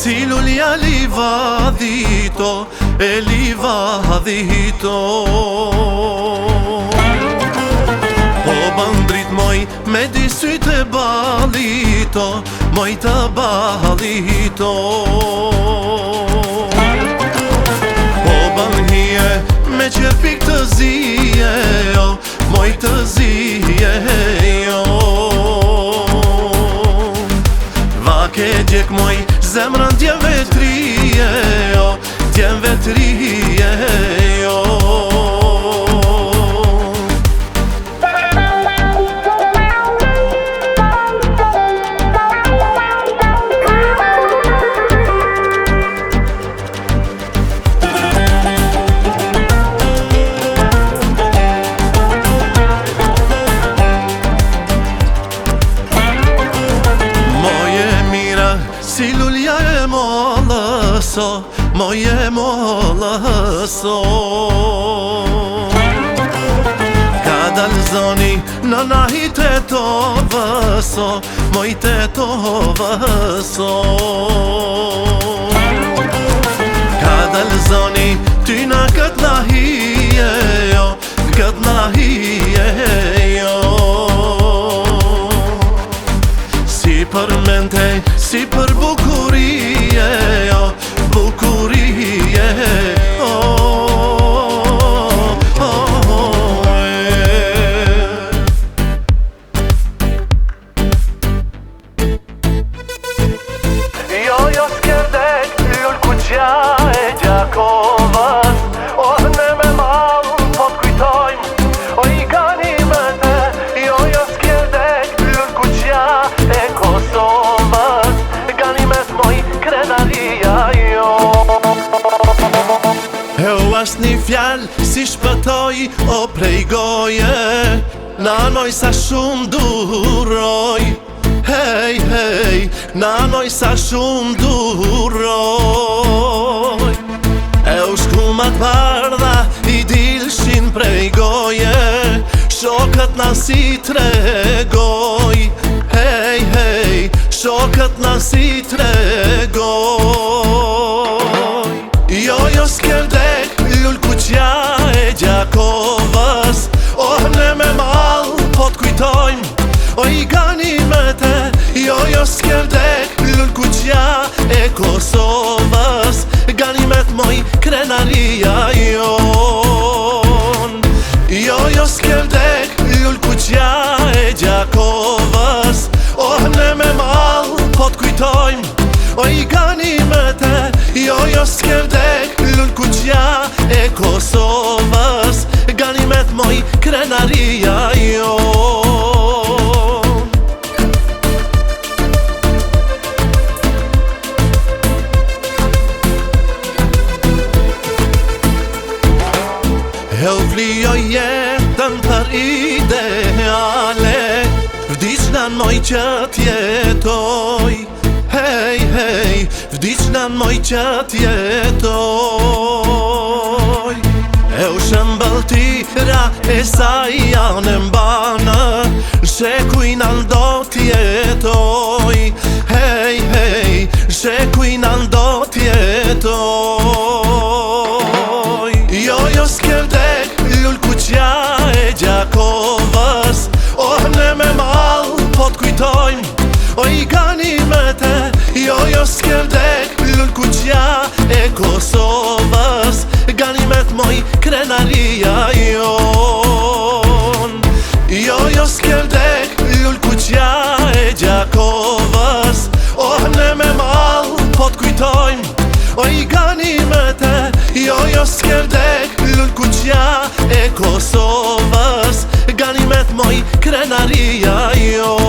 si lulja livadhito, e livadhito. Po bandrit moj me di sytë e balito, moj të balito. Po banhije me qërpik të zije, jo, moj të zije, jo. Vake gjek moj zemrën djem vetrije, jo, djem vetrije, jo. Si lulja e mollëso, moje mollëso. Ka dal zoni në nahit e to vëso, moj të to vëso. Ka dal zoni ty në këtë nahije, jo, këtë nahije, jo. Si për mente, si për bukurije, jo, bukurije, Jo, skerdek, lull kuqja e Gjakovës, ne me malë po t'kujtojmë, I gani me te. Jo, skerdek, lull kuqja e Kosovës, asni fjallë si shpëtoj o prej goje, nanoj sa shumë duroj. Hej, hej, nanoj sa shumë duroj. E u shkumat bardha I dilshin prej goje, shokët na si tregoj. Hej, hej, shokët na si tregoj. Jo, skerdek, lull kuqja e Gjakovës, ne me malë po t'kujtojmë, I gani me te. Jo, skerdek, lull kuqja e Kosovës, gani me t'moj krenaria jon. Jo, skerdek, lull kuqja e Gjakovës, ne me malë po t'kujtojmë, I gani me te. Jo, skerdek, lull kuqja e Kosovës, gani me t'moj krenaria jon. E u vlijo jetën për ideale, vdiqnan moj që t'jetoj. Hej, hej, vdiqnan moj që t'jetoj. E u shëmbëltira e sa janë mbanë, shekujnan do t'jetoj. Hej, hej, shekujnan do t'jetoj. Jo, skerdek, lull kuqja e Gjakovës, ne me malë po t'kujtojmë, I gani me te. Jo, skerdek, lull kuqja e Kosovës, gani me t'moj krenaria jon. Jo, skerdek, lull kuqja e Gjakovës, ne me malë po t'kujtojmë, I gani me te. Jo, skerdek, lull kuqja e Kosovës, gani me t'moj krenaria jon.